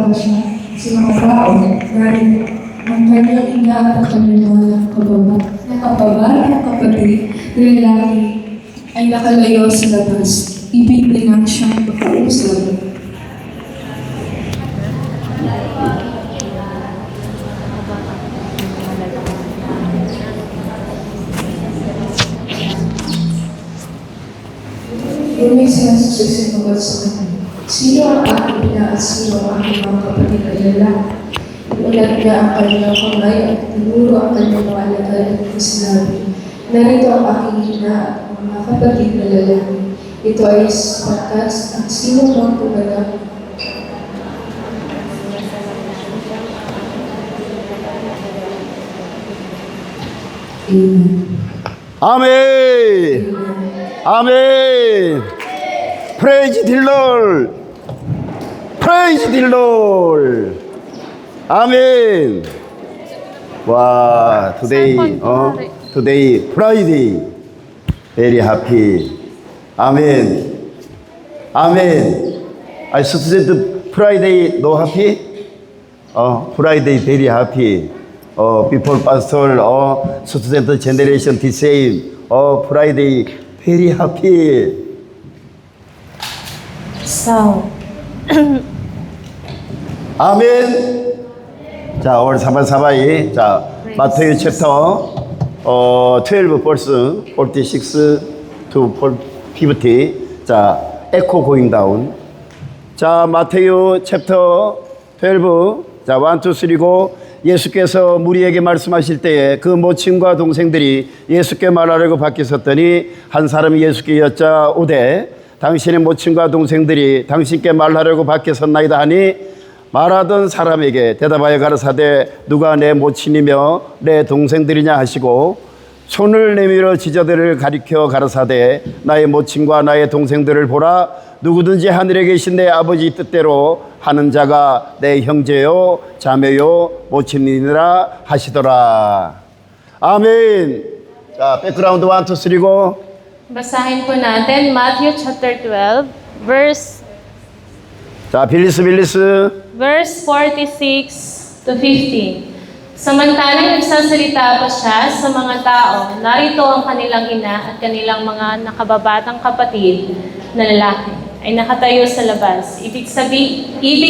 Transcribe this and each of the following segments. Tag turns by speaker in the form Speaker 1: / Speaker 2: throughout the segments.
Speaker 1: pa siya sa mga tao dahil ang kanyang ina at kanyang mga kapatid na lalaki ay nakalayo sa labas. Ibig nilang siyang makausap. May sinasasusin mga sa kanya. Sino ang aking ina at sino ang aking mga kapatid na lalaki? Inulat niya ang kanyang kamay at tinuro ang kanyang mga alagad at sinabi, narito ang aking ina at mga kapatid na lalaki. Ito ay sapagkat ang sino mang tumanap.
Speaker 2: Amen. Amen. Praise the Lord. Praise the Lord. Amen. Wow, today Friday. Very happy. Amen. Amen. I said Friday no happy? Friday very happy. Before pastor, student generation the same. Friday very happy.
Speaker 3: So,
Speaker 2: 아멘. 자, 오늘 사바사바이. 자, 마태유 챕터 12 verse 46 to 50. 자, echo going down. 자, 마태유 챕터 12. 자, 1, 2, 3고 예수께서 무리에게 말씀하실 때에 그 모친과 동생들이 예수께 말하려고 밖에 섰더니 한 사람이 예수께 여짜오되 당신의 모친과 동생들이 당신께 말하려고 밖에 섰나이다 하니 말하던 사람에게 대답하여 가라사대 누가 내 모친이며 내 동생들이냐 하시고 손을 내밀어 지저들을 가리켜 가라사대 나의 모친과 나의 동생들을 보라 누구든지 하늘에 계신 내 아버지 뜻대로 하는 자가 내 형제요 자매요 모친이니라 하시더라. 아멘. 자, 백그라운드 1, 2, 3고
Speaker 3: basahin po natin Matthew chapter 12, verse
Speaker 2: 자, 빌리스
Speaker 3: verse 46 to 15. Samantalang nagsasalita pa siya sa mga tao, narito ang kanilang ina at kanilang mga nakababatang kapatid na lalaki ay nakatayo sa labas. Ibig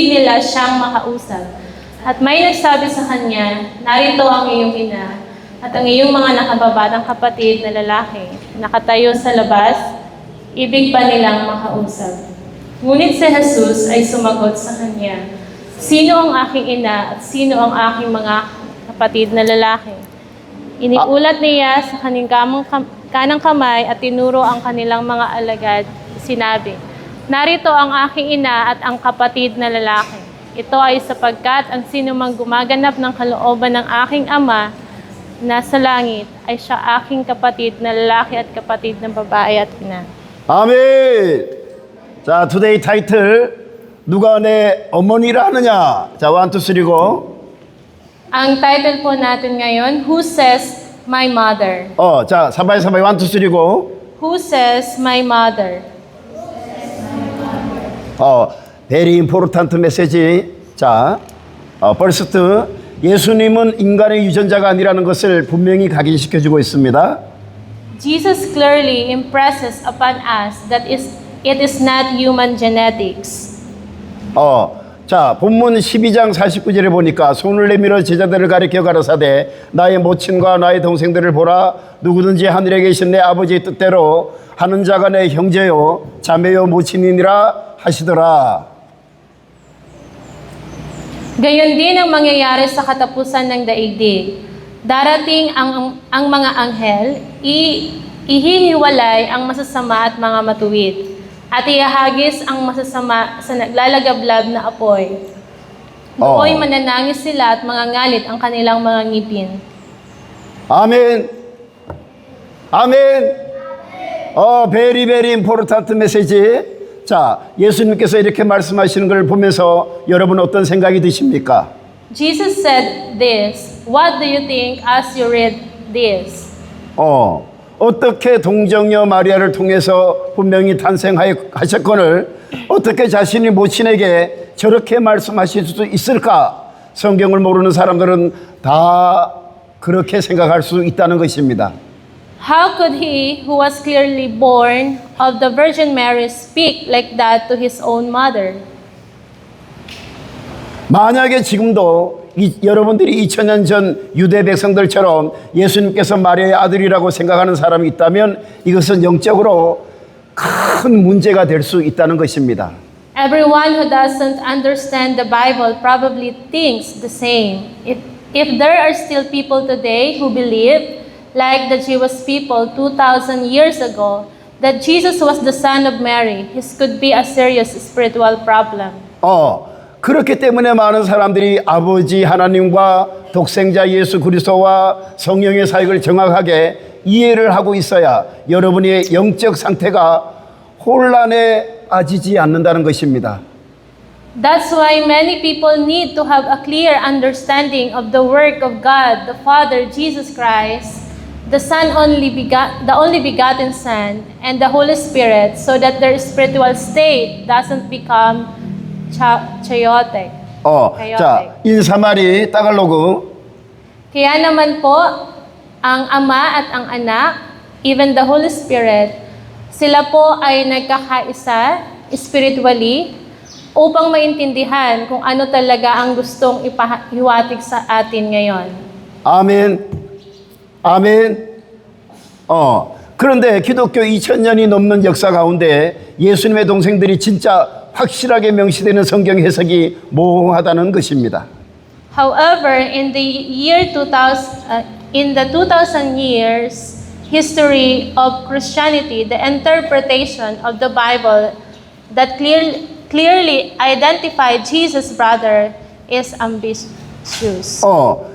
Speaker 3: nila siyang makausap. At may nagsabi sa kanya, narito ang iyong ina at ang iyong mga nakababatang kapatid na lalaki nakatayo sa labas, ibig pa nilang makausap. Ngunit si Jesus ay sumagot sa kanya, sino ang aking ina at sino ang aking mga kapatid na lalaki? Iniulat niya sa kanyang kanang kamay at tinuro ang kanilang mga alagad. Sinabi, narito ang aking ina at ang kapatid na lalaki. Ito ay sapagkat ang sino mang gumaganap ng kalooban ng aking ama nasa langit ay siya aking kapatid na lalaki at kapatid ng babae at ina.
Speaker 2: 아멘. 자, today title 누가 내 어머니라 하느냐. 자, 1, 2, 3고
Speaker 3: Ang title po natin ngayon, Who Says My Mother?
Speaker 2: 자, 사바이 1, 2, 3고
Speaker 3: Who says my mother?
Speaker 2: very important message. 자, first 예수님은 인간의 유전자가 아니라는 것을 분명히 각인시켜주고 있습니다.
Speaker 3: Jesus clearly impresses upon us that it is not human genetics.
Speaker 2: 자, 본문 12장 49절에 보니까 손을 내밀어 제자들을 가리켜 가라사대 나의 모친과 나의 동생들을 보라 누구든지 하늘에 계신 내 아버지의 뜻대로 하는 자가 내 형제요 자매요 모친이니라 하시더라.
Speaker 3: Gayon din ang mangyayari sa katapusan ng daigdig. Darating ang mga anghel, ihihiwalay ang masasama at mga matuwid, at ihahagis ang masasama sa naglalagablab na apoy. Nooy mananangis sila at mangangalit ang kanilang mga ngipin.
Speaker 2: 아멘. 아멘. very very important message. 자, 예수님께서 이렇게 말씀하시는 걸 보면서 여러분 어떤 생각이 드십니까?
Speaker 3: Jesus said this. What do you think as you read this?
Speaker 2: 어떻게 동정녀 마리아를 통해서 분명히 탄생하셨거늘 어떻게 자신이 모친에게 저렇게 말씀하실 수 있을까? 성경을 모르는 사람들은 다 그렇게 생각할 수 있다는 것입니다.
Speaker 3: How could he, who was clearly born of the Virgin Mary, speak like that to his own mother?
Speaker 2: 만약에 지금도 여러분들이 2000년 전 유대 백성들처럼 예수님께서 마리아의 아들이라고 생각하는 사람이 있다면 이것은 영적으로 큰 문제가 될 수 있다는 것입니다.
Speaker 3: Everyone who doesn't understand the Bible probably thinks the same. If there are still people today who believe, like the Jewish people 2,000 years ago, that Jesus was the son of Mary, this could be a serious spiritual problem.
Speaker 2: 그렇기 때문에 많은 사람들이 아버지 하나님과 독생자 예수 그리스도와 성령의 사역을 정확하게 이해를 하고 있어야 여러분의 영적 상태가 혼란에 빠지지 않는다는 것입니다.
Speaker 3: That's why many people need to have a clear understanding of the work of God, the Father, Jesus Christ, the only begotten Son, and the Holy Spirit, so that their spiritual state doesn't become chaotic.
Speaker 2: 자, 인사말이 따갈로그.
Speaker 3: Kaya naman po, ang Ama at ang Anak, even the Holy Spirit, sila po ay nagkakaisa spiritually upang maintindihan kung ano talaga ang gustong ipahiwatig sa atin ngayon.
Speaker 2: 아멘. 아멘. 그런데 기독교 2000년이 넘는 역사 가운데 예수님의 동생들이 진짜 확실하게 명시되는 성경 해석이 모호하다는 것입니다.
Speaker 3: However, in the year 2000, in the 2000 years history of Christianity, the interpretation of the Bible that clearly identified Jesus' brother is ambiguous.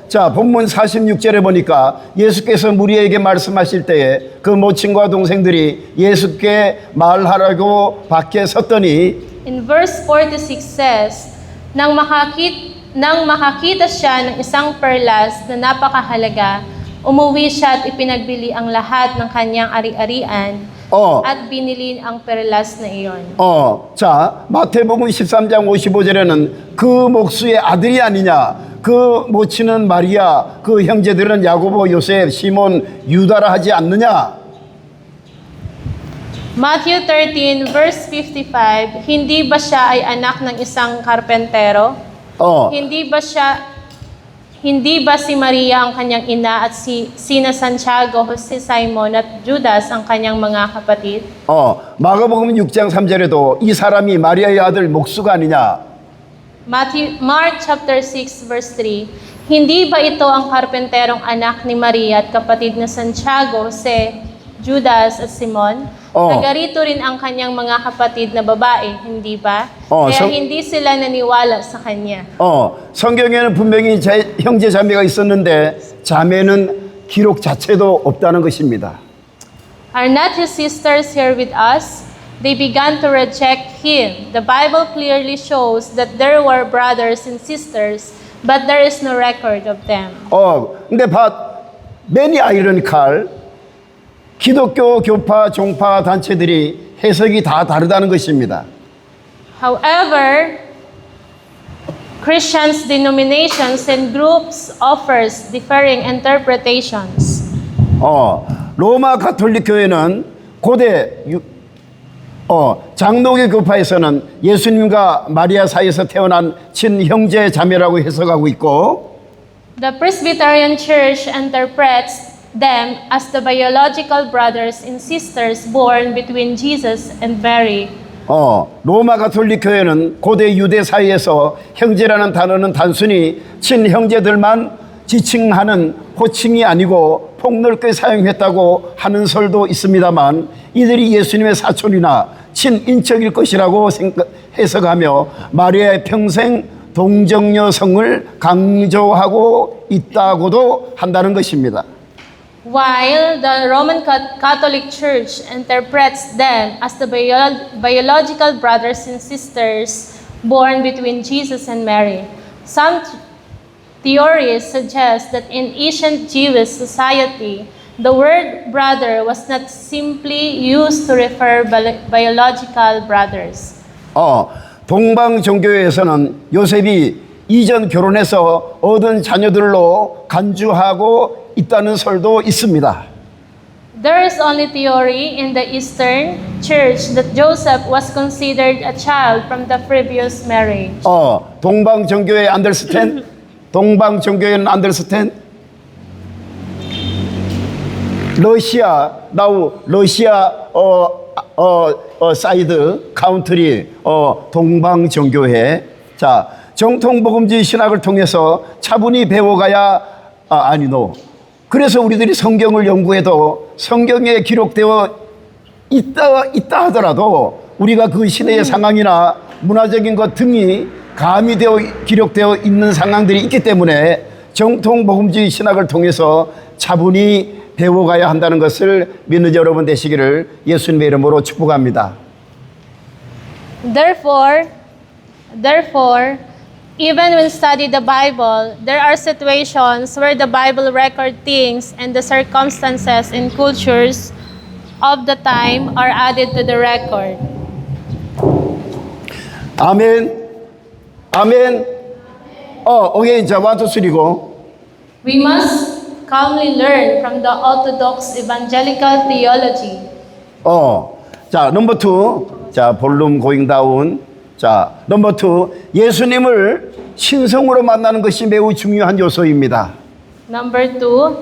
Speaker 2: 자, 본문 46절에 보니까 예수께서 무리에게 말씀하실 때에 그 모친과 동생들이 예수께 말하라고 밖에 섰더니
Speaker 3: In verse 46 says, nang makakita siya ng isang perlas na napakahalaga, umuwi siya at ipinagbili ang lahat ng kanyang ari-arian at binili ang perlas na iyon.
Speaker 2: 자, 마태복음 13장 55절에는 그 목수의 아들이 아니냐, 그 모친은 마리아, 그 형제들은 야고보, 요셉, 시몬, 유다라 하지 않느냐?
Speaker 3: Matthew 13 verse 55, hindi ba siya ay anak ng isang karpentero? Hindi ba si Maria ang kanyang ina at sina Santiago, Jose, Simon at Judas ang kanyang mga kapatid?
Speaker 2: 마가복음 6장 3절에도 이 사람이 마리아의 아들 목수가 아니냐?
Speaker 3: Mark chapter 6 verse 3, hindi ba ito ang karpenterong anak ni Maria at kapatid na Santiago, Jose, Judas at Simon? Nagarito rin ang kanyang mga kapatid na babae, hindi ba? Kaya hindi sila naniwala sa kanya.
Speaker 2: 성경에는 분명히 형제 자매가 있었는데 자매는 기록 자체도 없다는 것입니다.
Speaker 3: Are not his sisters here with us? They began to reject him. The Bible clearly shows that there were brothers and sisters, but there is no record of them.
Speaker 2: 근데 many ironical, 기독교 교파 종파 단체들이 해석이 다 다르다는 것입니다.
Speaker 3: However, Christians, denominations, and groups offers differing interpretations.
Speaker 2: 로마 가톨릭 교회는 고대 장로교 교파에서는 예수님과 마리아 사이에서 태어난 친형제 자매라고 해석하고 있고,
Speaker 3: The Presbyterian Church interprets them as the biological brothers and sisters born between Jesus and Mary.
Speaker 2: 로마 가톨릭 교회는 고대 유대 사이에서 형제라는 단어는 단순히 친형제들만 지칭하는 호칭이 아니고 폭넓게 사용했다고 하는 설도 있습니다만, 이들이 예수님의 사촌이나 친인척일 것이라고 해석하며 마리아의 평생 동정녀성을 강조하고 있다고도 한다는 것입니다.
Speaker 3: While the Roman Catholic Church interprets them as the biological brothers and sisters born between Jesus and Mary, some theories suggest that in ancient Jewish society, the word brother was not simply used to refer biological brothers.
Speaker 2: 동방 종교에서는 요셉이 이전 결혼해서 얻은 자녀들로 간주하고 있다는 설도 있습니다.
Speaker 3: There is only theory in the Eastern Church that Joseph was considered a child from the previous marriage.
Speaker 2: 동방 종교의 understand? 동방 종교의 understand? 러시아 사이드 카운트리 동방 종교회. 자, 정통복음주의 신학을 통해서 차분히 배워가야 그래서 우리들이 성경을 연구해도 성경에 기록되어 있다 하더라도 우리가 그 시대의 상황이나 문화적인 것 등이 가미되어 기록되어 있는 상황들이 있기 때문에 정통복음주의 신학을 통해서 차분히 배워가야 한다는 것을 믿는 여러분 되시기를 예수님의 이름으로 축복합니다.
Speaker 3: Therefore, even when study the Bible, there are situations where the Bible record things and the circumstances and cultures of the time are added to the record.
Speaker 2: 아멘. 아멘. 오케이. 자, 1, 2, 3고.
Speaker 3: We must calmly learn from the Orthodox evangelical theology.
Speaker 2: 자, 넘버 2. 자, 볼륨 고잉 다운. 자, 넘버 2. 예수님을 신성으로 만나는 것이 매우 중요한 요소입니다.
Speaker 3: Number 2,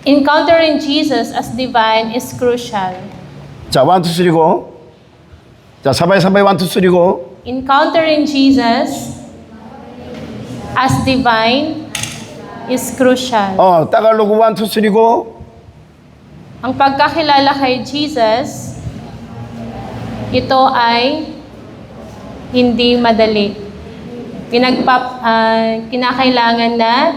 Speaker 3: encountering Jesus as divine is crucial.
Speaker 2: 자, 1, 2, 3고. 자, 사바이 1, 2, 3고.
Speaker 3: Encountering Jesus as divine is crucial.
Speaker 2: 따갈로그 1, 2, 3고.
Speaker 3: Ang pagkakilala kay Jesus, ito ay hindi madali. Kinakailangan na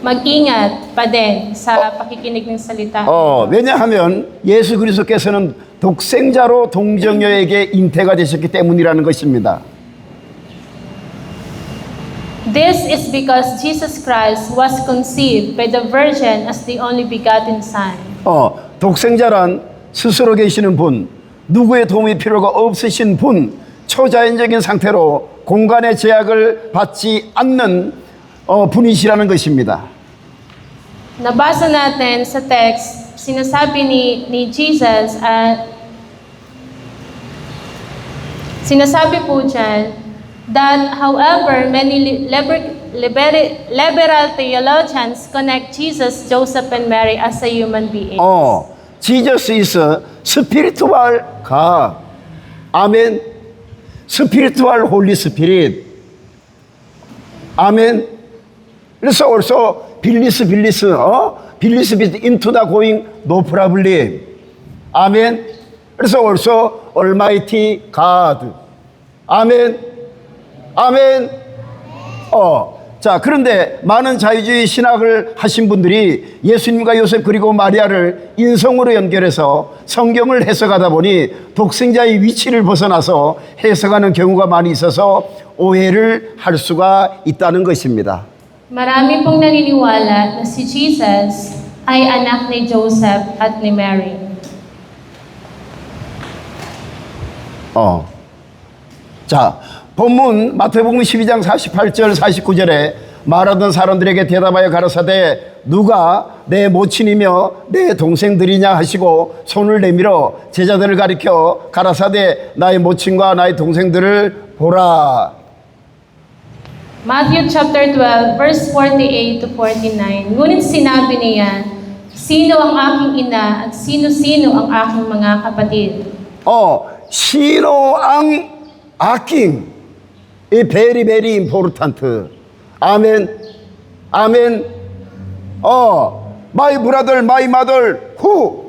Speaker 3: mag-ingat pa din sa pakikinig ng salita.
Speaker 2: 왜냐하면 예수 그리스도께서는 독생자로 동정녀에게 잉태가 되셨기 때문이라는 것입니다.
Speaker 3: This is because Jesus Christ was conceived by the Virgin as the only begotten Son.
Speaker 2: 독생자란 스스로 계시는 분, 누구의 도움이 필요가 없으신 분, 초자연적인 상태로 공간의 제약을 받지 않는 분이시라는 것입니다.
Speaker 3: Nabasa natin sa text, sinasabi ni Jesus sinasabi po dyan that however many liberal theologians connect Jesus, Joseph, and Mary as a human being.
Speaker 2: Jesus is a spiritual God. 아멘. Spiritual Holy Spirit. 아멘. 그래서 also 빌리스 into the going no problem. 아멘. 그래서 also Almighty God. 아멘. 아멘. 자, 그런데 많은 자유주의 신학을 하신 분들이 예수님과 요셉 그리고 마리아를 인성으로 연결해서 성경을 해석하다 보니 독생자의 위치를 벗어나서 해석하는 경우가 많이 있어서 오해를 할 수가 있다는 것입니다.
Speaker 3: Marami pong naniniwala na si Jesus ay anak ni Joseph at ni Mary.
Speaker 2: 자, 본문 마태복음 12장 48절 49절에 말하던 사람들에게 대답하여 가라사대 누가 내 모친이며 내 동생들이냐 하시고 손을 내밀어 제자들을 가리켜 가라사대 나의 모친과 나의 동생들을 보라.
Speaker 3: Matthew chapter 12 verse 48 to 49. Ngunit sinabi niya, sino ang aking ina at sino-sino ang aking mga kapatid?
Speaker 2: sino ang aking very very important. 아멘. 아멘. My brother, my mother, who?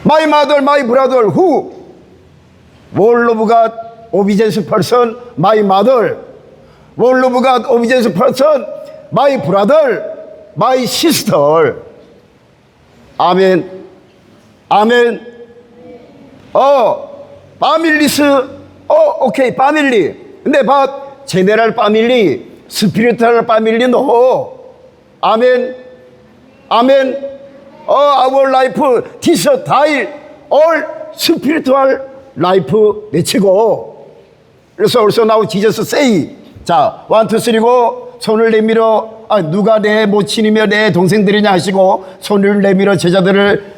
Speaker 2: My mother, my brother, who? Wall of God, obedience person, my mother. Wall of God, obedience person, my brother, my sister. 아멘. 아멘. families, okay, family. 근데 general family, spiritual family, no. 아멘. 아멘. Our life, this style, all spiritual 라이프 외치고. 그래서 also now Jesus say. 자, 1, 2, 3고 손을 내밀어 누가 내 모친이며 내 동생들이냐 하시고 손을 내밀어 제자들을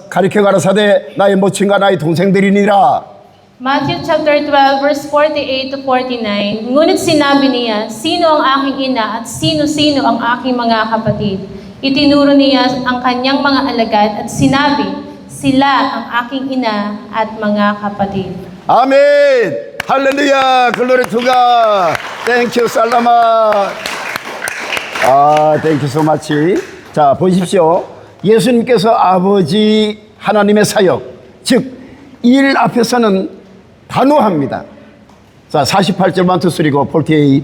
Speaker 2: 가리켜 가라사대 나의 모친과 나의 동생들이니라.
Speaker 3: Matthew chapter 12 verse 48 to 49. Ngunit sinabi niya, sino ang aking ina at sino-sino ang aking mga kapatid? Itinuro niya ang kanyang mga alagad at sinabi, sila ang aking ina at mga kapatid.
Speaker 2: 아멘. 할렐루야. 글로리 투가. 땡큐 살라마. 땡큐 so much. 자, 보십시오. 예수님께서 아버지 하나님의 사역, 즉 일 앞에서는 단호합니다. 자, 48절 1, 2, 3고 48.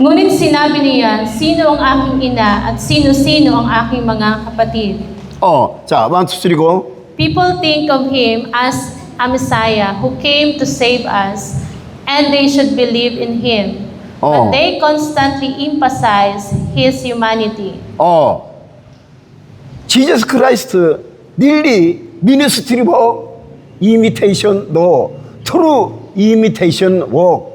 Speaker 3: Ngunit sinabi niya, sino ang aking ina at sino-sino ang aking mga kapatid?
Speaker 2: 자, 1, 2, 3고.
Speaker 3: People think of him as a Messiah who came to save us, and they should believe in him. But they constantly emphasize his humanity.
Speaker 2: Jesus Christ nearly ministry of imitation, no, true imitation work.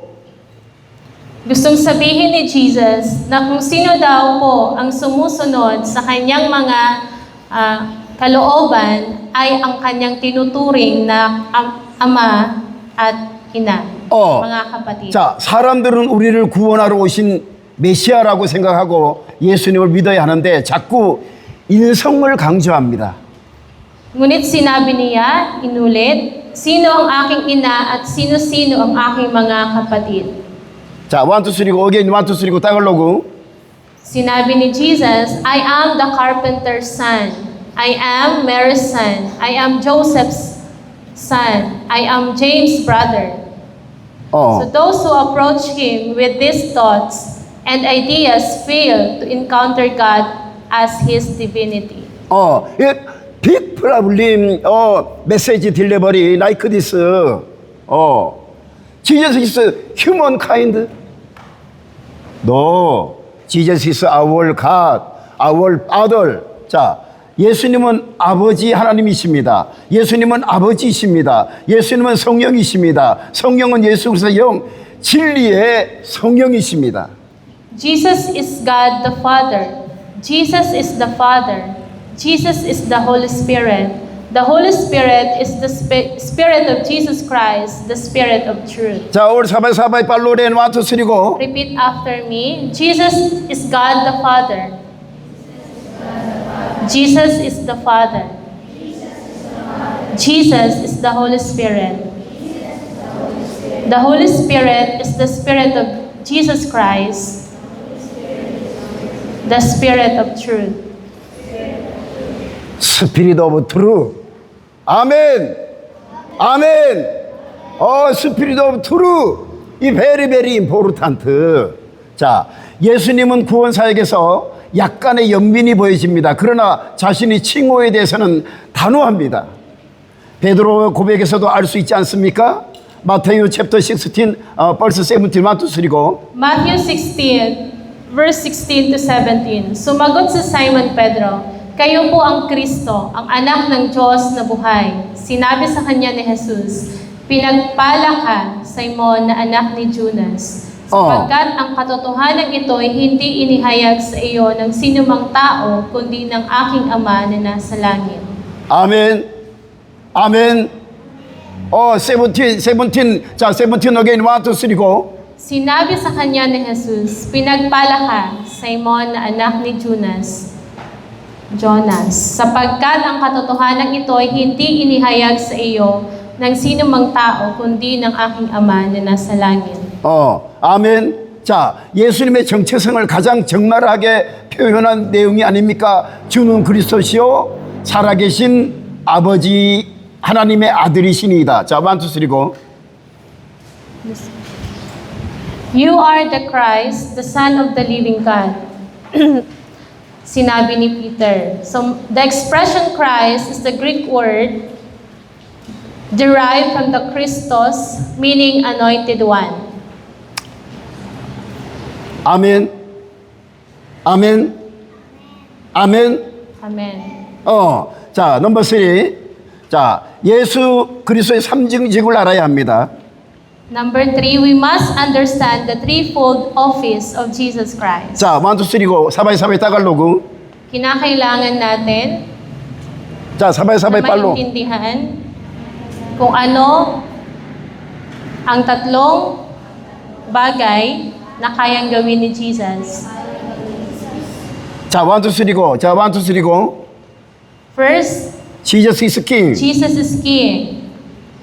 Speaker 3: Gustong sabihin ni Jesus na kung sino daw po ang sumusunod sa kanyang mga kalooban ay ang kanyang tinuturing na ama at ina, mga kapatid.
Speaker 2: 자, 사람들은 우리를 구원하러 오신 메시아라고 생각하고 예수님을 믿어야 하는데 자꾸 인성을 강조합니다.
Speaker 3: Ngunit sinabi niya, inulit, sino ang aking ina at sino-sino ang aking mga kapatid.
Speaker 2: 자, 1, 2, 3고 again 1, 2, 3고 따갈로고.
Speaker 3: Sinabi ni Jesus, I am the carpenter's son. I am Mary's son. I am Joseph's son. I am James' brother. So those who approach him with these thoughts and ideas fail to encounter God as his divinity.
Speaker 2: big problem, message delivery like this. Jesus is humankind. No, Jesus is our God, our Father. 자, 예수님은 아버지 하나님이십니다. 예수님은 아버지이십니다. 예수님은 성령이십니다. 성령은 예수 그리스도의 영, 진리의 성령이십니다.
Speaker 3: Jesus is God the Father. Jesus is the Father. Jesus is the Holy Spirit. The Holy Spirit is the Spirit of Jesus Christ, the Spirit of truth.
Speaker 2: 자, 오늘 사바이 팔로렌 1, 2, 3고.
Speaker 3: Repeat after me. Jesus is God the Father. Jesus is the Father. Jesus is the Holy Spirit. The Holy Spirit is the Spirit of Jesus Christ, the Spirit of truth.
Speaker 2: 스피릿 오브 트루. 아멘. 아멘. 스피릿 오브 트루. 이 베리 임포르탄트. 자, 예수님은 구원 사역에서 약간의 연민이 보여집니다. 그러나 자신의 칭호에 대해서는 단호합니다. 베드로 고백에서도 알 수 있지 않습니까? 마태유 챕터 16, 벌써 17, 1, 2, 3고.
Speaker 3: Matthew 16, verse 16 to 17. Sumagot si Simon Pedro, kayo po ang Kristo, ang anak ng Diyos na buhay. Sinabi sa kanya ni Jesus, pinagpala ka, Simon, na anak ni Jonas, sapagkat ang katotohanan ito ay hindi inihayag sa iyo ng sinumang tao, kundi ng aking Ama na nasa langit.
Speaker 2: 아멘. 아멘. 17 again, 1, 2, 3고.
Speaker 3: Sinabi sa kanya ni Jesus, pinagpala ka, Simon, na anak ni Jonas, sapagkat ang katotohanan ito ay hindi inihayag sa iyo ng sino mang tao, kundi ng aking Ama na nasa langit.
Speaker 2: 아멘. 자, 예수님의 정체성을 가장 적나라하게 표현한 내용이 아닙니까? 주는 그리스도시요 살아계신 아버지 하나님의 아들이시니이다. 자, 1, 2, 3고.
Speaker 3: You are the Christ, the Son of the living God. Sinabi ni Peter. So, the expression Christ is the Greek word derived from the Christos, meaning anointed one.
Speaker 2: 아멘. 아멘. 아멘.
Speaker 3: Amen.
Speaker 2: 자, 넘버 3. 자, 예수 그리스도의 삼중직을 알아야 합니다.
Speaker 3: Number 3, we must understand the threefold office of Jesus Christ.
Speaker 2: 자, 원투 쓰리고 사바이 따갈로그.
Speaker 3: Kinakailangan natin
Speaker 2: 자, 사바이
Speaker 3: na
Speaker 2: 빨로.
Speaker 3: maintindihan kung ano ang tatlong bagay na kayang gawin ni Jesus.
Speaker 2: 자, 원투 쓰리고. 자, 원투 쓰리고.
Speaker 3: First,
Speaker 2: Jesus is king.
Speaker 3: Jesus is king.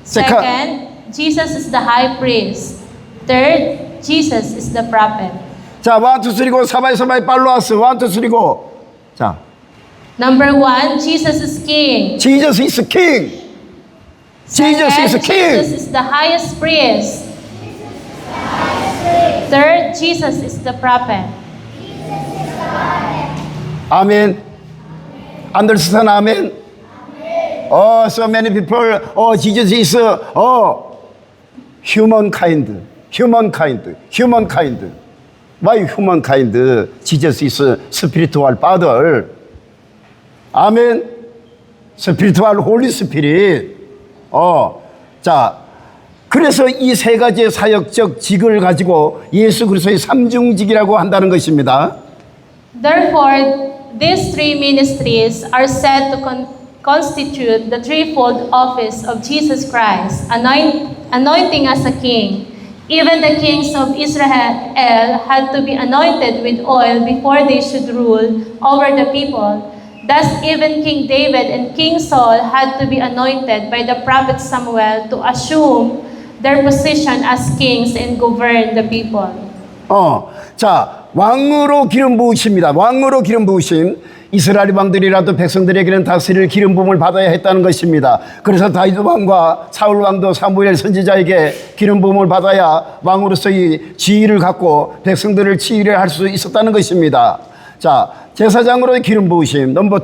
Speaker 2: Second.
Speaker 3: Second, Jesus is the high priest. Third, Jesus is the prophet.
Speaker 2: 자, 원투 쓰리고 사바이 빨로 왔어. 원투 쓰리고. 자,
Speaker 3: Number 1, Jesus is king.
Speaker 2: Jesus is king. Jesus
Speaker 3: Second,
Speaker 2: is king.
Speaker 3: Jesus is the highest priest. Third, Jesus is the prophet.
Speaker 2: 아멘. Understand? 아멘. Oh, so many people. Oh, Jesus is humankind. Why humankind? Jesus is spiritual father. 아멘. spiritual Holy Spirit. 자, 그래서 이 세 가지의 사역적 직을 가지고 예수 그리스도의 삼중직이라고 한다는 것입니다.
Speaker 3: Therefore, these three ministries are said to constitute the threefold office of Jesus Christ, anointing as a king. Even the kings of Israel had to be anointed with oil before they should rule over the people. Thus, even King David and King Saul had to be anointed by the prophet Samuel to assume their position as kings and govern the people.
Speaker 2: 자, 왕으로 기름 부으십니다. 왕으로 기름 부으심. 이스라엘 왕들이라도 백성들에게는 다스릴 기름 부음을 받아야 했다는 것입니다. 그래서 다윗 왕과 사울 왕도 사무엘 선지자에게 기름 부음을 받아야 왕으로서의 지위를 갖고 백성들을 치유할 수 있었다는 것입니다. 자, 제사장으로의 기름 부으심. 넘버 2,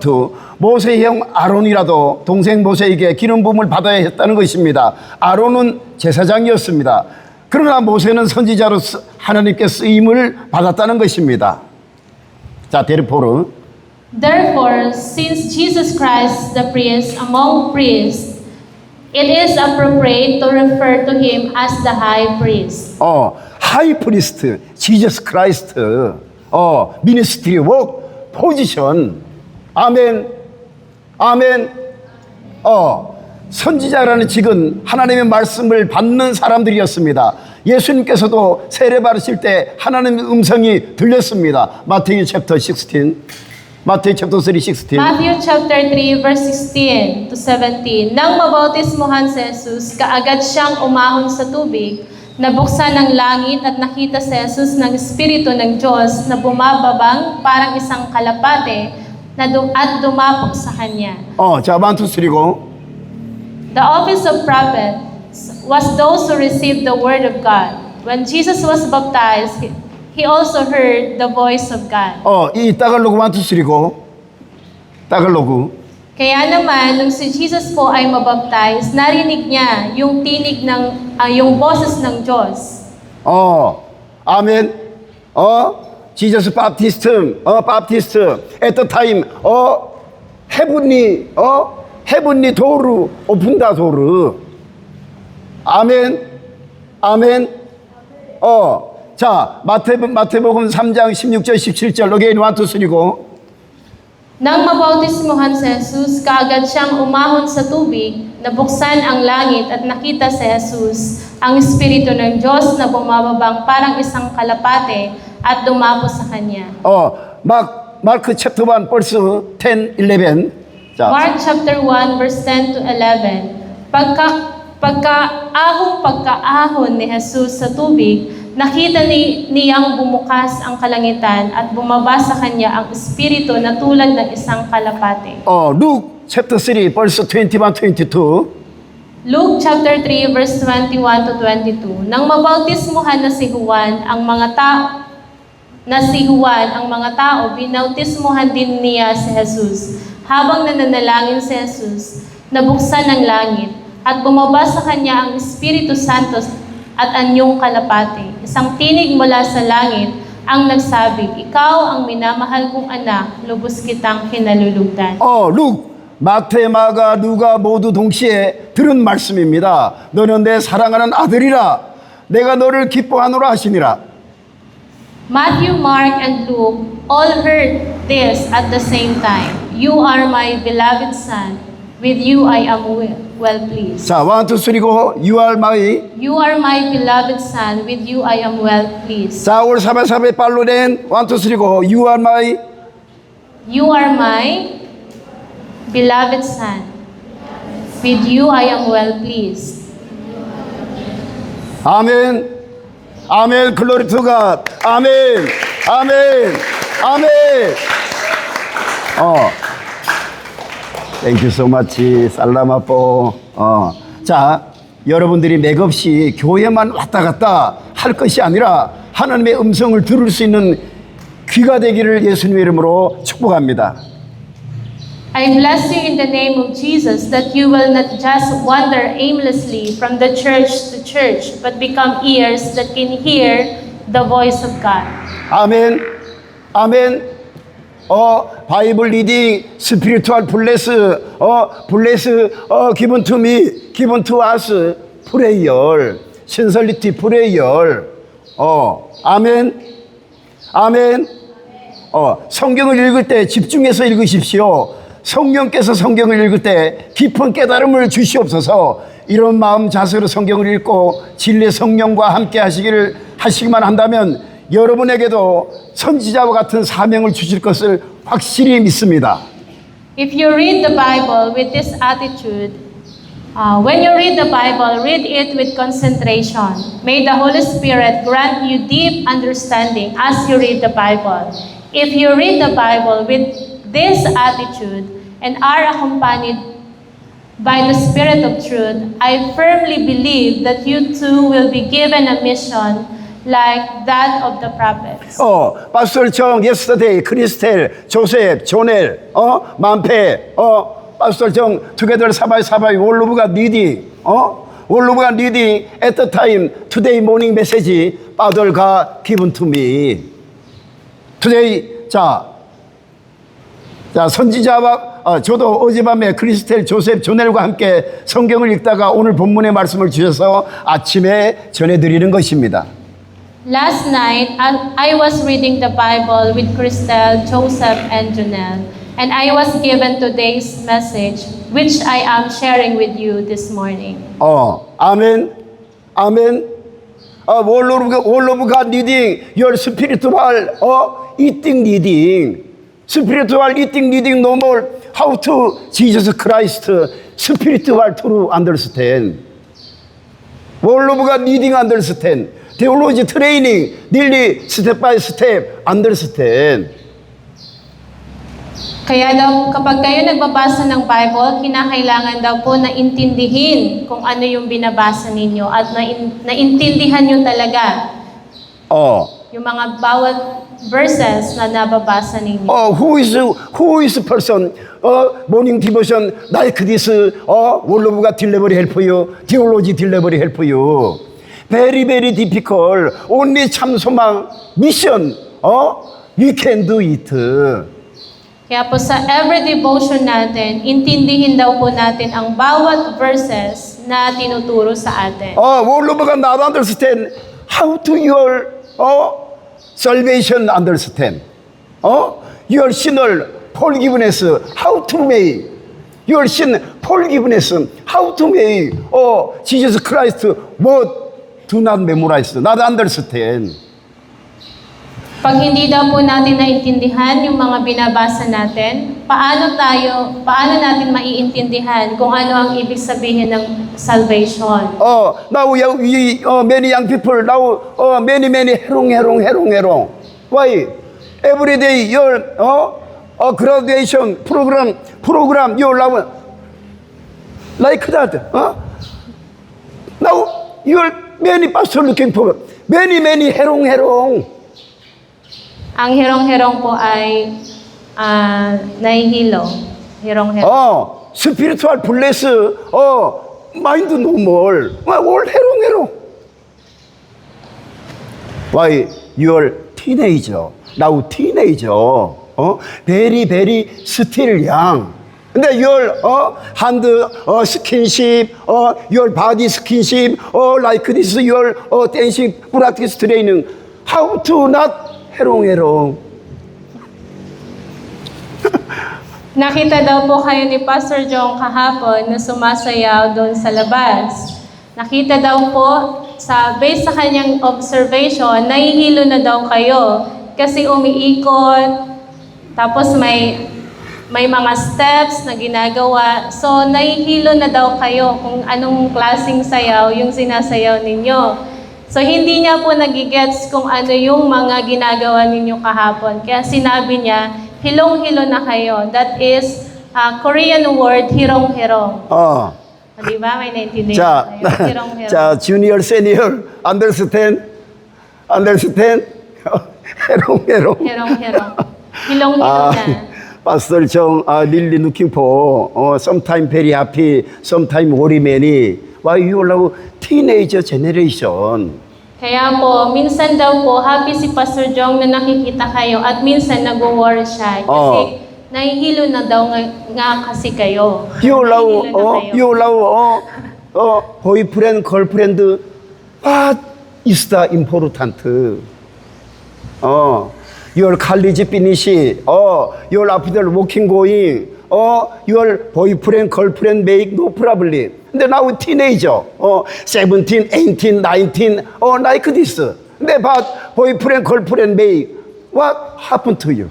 Speaker 2: 모세의 형 아론이라도 동생 모세에게 기름 부음을 받아야 했다는 것입니다. 아론은 제사장이었습니다. 그러나 모세는 선지자로 하나님께 쓰임을 받았다는 것입니다. 자, 데르포르.
Speaker 3: Therefore, since Jesus Christ, the priest among priests, it is appropriate to refer to him as the high priest.
Speaker 2: 하이 프리스트, 지저스 크라이스트, 미니스트리 웍, 포지션. 아멘. 아멘. 선지자라는 직은 하나님의 말씀을 받는 사람들이었습니다. 예수님께서도 세례 받으실 때 하나님의 음성이 들렸습니다. 마태유 챕터 16. 마태유 챕터 3, 16.
Speaker 3: Matthew chapter 3 verse 16 to 17. Nang mabautismohan si Jesus, kaagad siyang umahon sa tubig, nabuksan ang langit at nakita si Jesus ng Espiritu ng Diyos na bumababang parang isang kalapate at dumapok sa kanya.
Speaker 2: 자, 1, 2, 3고.
Speaker 3: The office of prophet was those who received the word of God. When Jesus was baptized, he also heard the voice of God.
Speaker 2: 이 따갈로그 1, 2, 3고. 따갈로그.
Speaker 3: Kaya naman, nung si Jesus po ay mabaptize, narinig niya yung tinig ng, yung boses ng Diyos.
Speaker 2: 아멘. Jesus Baptist, Baptist. At the time, heavenly door, open the door. 아멘. 아멘. 자, 마태복음 3장 16절 17절. again 1, 2, 3고.
Speaker 3: Nang mabautismohan si Jesus, kaagad siyang umahon sa tubig, nabuksan ang langit at nakita si Jesus, ang Espiritu ng Diyos na bumababang parang isang kalapate at dumapo sa kanya.
Speaker 2: Mark chapter 1 verse 10, 11. 자.
Speaker 3: Mark chapter 1 verse 10 to 11. Pagkaahon ni Jesus sa tubig, nakita niyang bumukas ang kalangitan at bumaba sa kanya ang Espiritu na tulad ng isang kalapate.
Speaker 2: Luke chapter 3 verse 21, 22.
Speaker 3: Luke chapter 3 verse 21 to 22. Nang mabautismohan na si Juan, ang mga tao, binautismohan din niya si Jesus. Habang nananalangin si Jesus, nabuksan ang langit at bumaba sa kanya ang Espiritu Santo at anyong kalapate. Isang tinig mula sa langit ang nagsabi, "Ikaw ang minamahal kong anak, lubos kitang kinalulugdan."
Speaker 2: Luke 마태, 마가, 누가 모두 동시에 들은 말씀입니다. 너는 내 사랑하는 아들이라 내가 너를 기뻐하노라 하시니라.
Speaker 3: Matthew, Mark, and Luke all heard this at the same time. You are my beloved Son. With you I am well pleased.
Speaker 2: 자, 1, 2, 3, 고 You are my.
Speaker 3: You are my beloved Son. With you I am well pleased.
Speaker 2: 자, 올 사바사바의 빨로 낸 1, 2, 3, 고 You are my.
Speaker 3: You are my beloved Son. With you I am well pleased.
Speaker 2: 아멘. 아멘. 글로리 투 갓. 아멘. 아멘. 아멘. 땡큐 so much. 살라마포. 자, 여러분들이 맥없이 교회만 왔다 갔다 할 것이 아니라 하나님의 음성을 들을 수 있는 귀가 되기를 예수님의 이름으로 축복합니다.
Speaker 3: I bless you in the name of Jesus that you will not just wander aimlessly from the church to church, but become ears that can hear the voice of God.
Speaker 2: 아멘. 아멘. 바이블 리딩, 스피리투얼 블레스, 기분 투 미, 기분 투 아스, 프레이얼, 신설리티 프레이얼. 아멘. 아멘. 성경을 읽을 때 집중해서 읽으십시오. 성령께서 성경을 읽을 때 깊은 깨달음을 주시옵소서. 이런 마음 자세로 성경을 읽고 진리의 성령과 함께 하시기만 한다면 여러분에게도 선지자와 같은 사명을 주실 것을 확실히 믿습니다.
Speaker 3: If you read the Bible with this attitude, when you read the Bible, read it with concentration. May the Holy Spirit grant you deep understanding as you read the Bible. If you read the Bible with this attitude and are accompanied by the Spirit of truth, I firmly believe that you too will be given a mission like that of the prophets.
Speaker 2: 파스터 정, yesterday, 크리스텔, 조셉, 조넬, 만페, 파스터 정, together 사바이, all of God leading, all of God leading at the time, today morning message, Father God given to me. today, 자, 선지자와 저도 어젯밤에 크리스텔, 조셉, 조넬과 함께 성경을 읽다가 오늘 본문의 말씀을 주셔서 아침에 전해드리는 것입니다.
Speaker 3: Last night, I was reading the Bible with Christelle, Joseph, and Janelle, and I was given today's message, which I am sharing with you this morning.
Speaker 2: 아멘, 아멘. All of God leading your spiritual eating leading. Spiritual eating leading no more. How to Jesus Christ spiritual to understand. All of God leading understand. Theology training, daily step by step, understand.
Speaker 3: Kaya daw kapag kayo nagbabasa ng Bible, kinakailangan daw po na intindihin kung ano yung binabasa ninyo at naintindihan nyo talaga yung mga bawat verses na nababasa ninyo.
Speaker 2: Who is person? Morning devotion like this. All of God delivery help you. Theology delivery help you. Very, very difficult. Only 참 소망, mission. You can do it.
Speaker 3: Kaya po sa every devotion natin, intindihin daw po natin ang bawat verses na tinuturo sa atin.
Speaker 2: All of God not understand how to your salvation understand. Your sinner forgiveness, how to make your sin forgiveness, how to make Jesus Christ what do not memorize, not understand.
Speaker 3: Pag hindi daw po natin naintindihan yung mga binabasa natin, paano natin maiintindihan kung ano ang ibig sabihin ng salvation?
Speaker 2: Now many young people now many herong. Why? Every day your graduation program you love like that. Now your many pastor looking for many herong.
Speaker 3: Ang herong-herong po ay nahihilo. Herong-herong.
Speaker 2: Spiritual bless, mind normal. All herong. Why? You're teenager. Now teenager. Very, very still young. 근데 your hand skinship, your body skinship, like this, your dancing practice training. How to not herong.
Speaker 3: Nakita daw po kayo ni Pastor Jong kahapon na sumasayaw doon sa labas. Nakita daw po, based sa kanyang observation, nahihilo na daw kayo. Kasi umiikot, tapos may mga steps na ginagawa. So, nahihilo na daw kayo kung anong klaseng sayaw yung sinasayaw ninyo. So, hindi niya po nagigets kung ano yung mga ginagawa ninyo kahapon. Kaya sinabi niya, hilong-hilo na kayo. That is Korean word, hirong-hirong. Di ba? May naintindihan kayo. Hirong-hirong.
Speaker 2: 자, junior, senior, understand? herong.
Speaker 3: Hirong-hirong. Hilong-hilo na.
Speaker 2: Pastor Jong, really looking for sometime very happy, sometime worry many. Why you allow teenager generation?
Speaker 3: Kaya po, minsan daw po, happy si Pastor Jong na nakikita kayo at minsan nag-war siya. Kasi nahihilo na daw nga kasi kayo.
Speaker 2: You
Speaker 3: Nahihilo na kayo.
Speaker 2: boyfriend, girlfriend, what is the important? Your college finish, your after working going, your boyfriend, girlfriend make no problem. 근데 now teenager, 17, 18, 19, like this. 근데 but boyfriend, girlfriend make, what happened to you?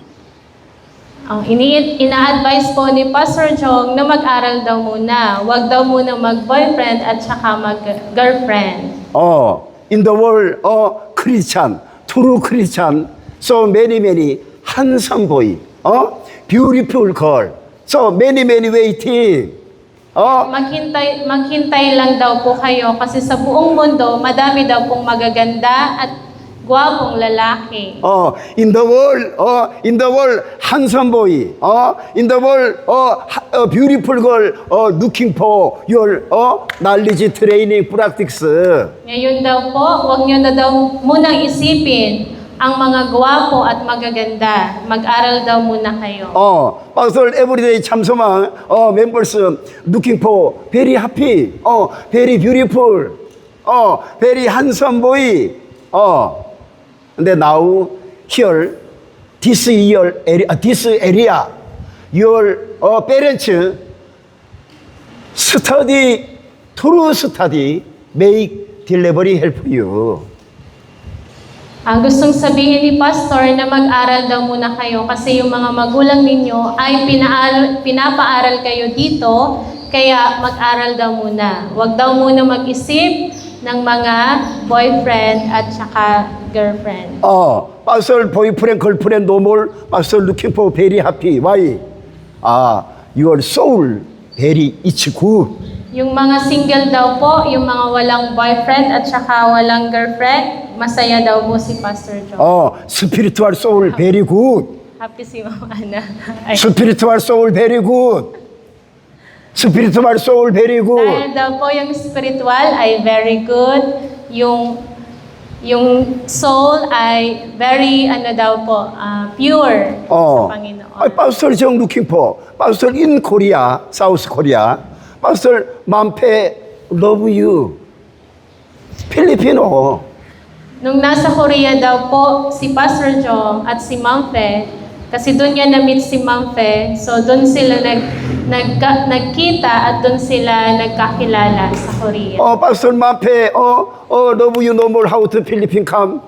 Speaker 3: Ina-advise po ni Pastor Jong na mag-aral daw muna. Huwag daw muna mag-boyfriend at saka mag-girlfriend.
Speaker 2: In the world, Christian, true Christian, so many handsome boy, beautiful girl, so many waiting.
Speaker 3: Maghintay lang daw po kayo kasi sa buong mundo, madami daw pong magaganda at gwapong lalaki.
Speaker 2: In the world, handsome boy, in the world, beautiful girl, looking for your knowledge training practice.
Speaker 3: Ngayon daw po, huwag nyo na daw munang isipin ang mga gwapo at magaganda. Mag-aral daw muna kayo.
Speaker 2: Pastor, everyday 참소만, members looking for very happy, very beautiful, very handsome boy. 근데 now here, this area, your parents true study, make delivery help you.
Speaker 3: Ang gustong sabihin ni Pastor na mag-aral daw muna kayo kasi yung mga magulang ninyo ay pinapaaral kayo dito, kaya mag-aral daw muna. Huwag daw muna mag-isip ng mga boyfriend at saka girlfriend.
Speaker 2: Pastor, boyfriend, girlfriend, no more. Pastor looking for very happy. Why? Your soul very it's good.
Speaker 3: Yung mga single daw po, yung mga walang boyfriend at saka walang girlfriend, masaya daw po si Pastor John.
Speaker 2: Spiritual soul very good.
Speaker 3: Happy si Mama Ana.
Speaker 2: Spiritual soul very good. Spiritual soul very good.
Speaker 3: Dahil daw po yung spiritual ay very good, yung soul ay very, pure sa Panginoon.
Speaker 2: Pastor Jong looking for. Pastor in Korea, South Korea. Pastor Mampe love you. Filipino.
Speaker 3: Nung nasa Korea daw po si Pastor Jong at si Ma'am Fe, kasi doon niya na-meet si Ma'am Fe, so doon sila nagkita at doon sila nagkakilala sa Korea.
Speaker 2: Pastor Mampe, love you no more how to Philippine come.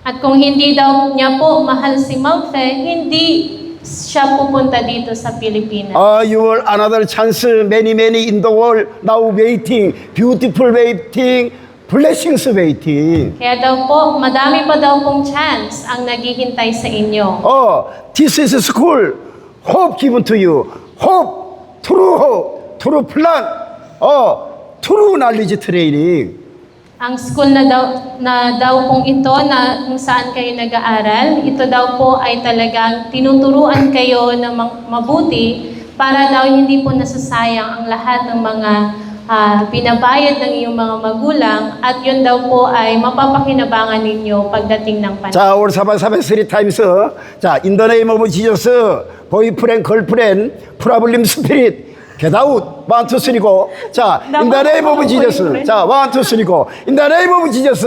Speaker 3: At kung hindi daw niya po mahal si Ma'am Fe, hindi siya pupunta dito sa Pilipinas.
Speaker 2: You will another chance, many in the world now waiting, beautiful waiting, blessings waiting.
Speaker 3: Kaya daw po, madami pa daw pong chance ang naghihintay sa inyo.
Speaker 2: This is a school, hope given to you, hope, true plan, true knowledge training.
Speaker 3: Ang school na daw pong ito na kung saan kayo nag-aaral, ito daw po ay talagang tinuturuan kayo ng mabuti para daw hindi po nasasayang ang lahat ng mga pinabayad ng iyong mga magulang at yun daw po ay mapapakinabangan ninyo pagdating ng panahon.
Speaker 2: 자, 오늘 사바사바 3 times. 자, in the name of Jesus, 보이프렌드, 걸프렌드, 프라블림 스피릿. Get out. 1, 2, 3고. 자, in the name of Jesus. 자, 1, 2, 3고. In the name of Jesus.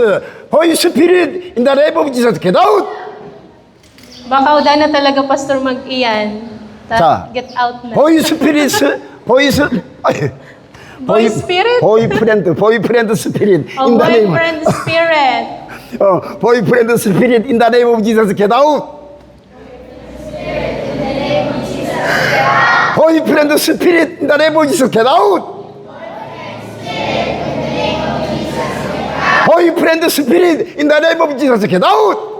Speaker 2: Holy Spirit, in the name of Jesus. Get out.
Speaker 3: Baka uda na talaga, Pastor, mag-iyan.
Speaker 2: 자,
Speaker 3: Get out na.
Speaker 2: Holy Spirit,
Speaker 3: Boy spirit?
Speaker 2: 보이프렌드 스피릿.
Speaker 3: Oh,
Speaker 2: in the name.
Speaker 3: boyfriend spirit.
Speaker 2: 보이프렌드 스피릿. In the name of Jesus. Get out. 보이프렌드 스피릿. In the name of Jesus. Get out. 보이프렌드 스피릿. In the name of Jesus. Get out.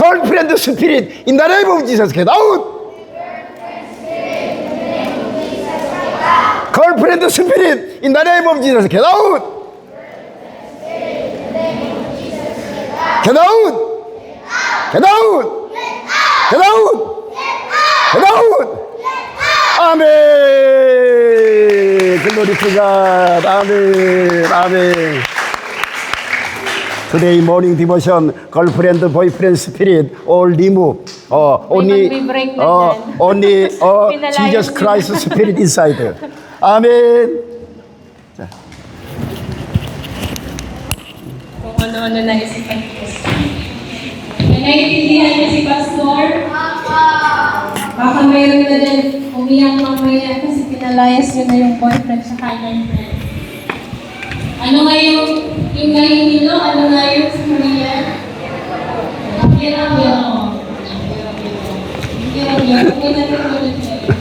Speaker 2: 걸프렌드 스피릿. In the name of Jesus. Get out. 걸프렌드 스피릿. In the name of Jesus. Get out. Get out. Get out. Get out. Get out. 아멘. Glory to God. 아멘. 아멘. Today morning devotion, girlfriend, boyfriend spirit, all remove. Only,
Speaker 3: magbe-break na dyan.
Speaker 2: only
Speaker 3: Pinalayas
Speaker 2: Jesus
Speaker 3: nila.
Speaker 2: Christ spirit inside. Amen.
Speaker 3: Kung ano-ano na isipan ko. Naiintindihan niyo si Pastor? Baka mayroon na din umiyak mamaya kasi pinalayas niyo na yung boyfriend sa kanyang friend. Ano nga yung nahihilo? Ano nga yung sa Korean? Hirap-hirap. Hirap-hirap. Huwag natin ulit kayo.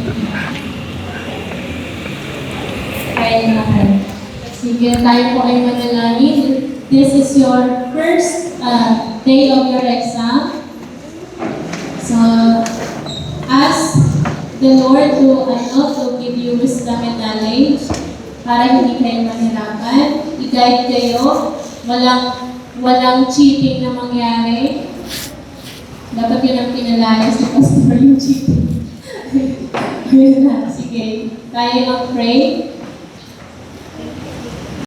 Speaker 3: Kaya naman. Sige, tayo po ay manalangin. This is your first day of your exam. So, ask the Lord to give you wisdom and knowledge para hindi kayo mahirapan. I-guide kayo. Walang cheating na mangyari. Dapat yun ang pinalaya si Pastor yung cheating. Sige, tayo mag-pray.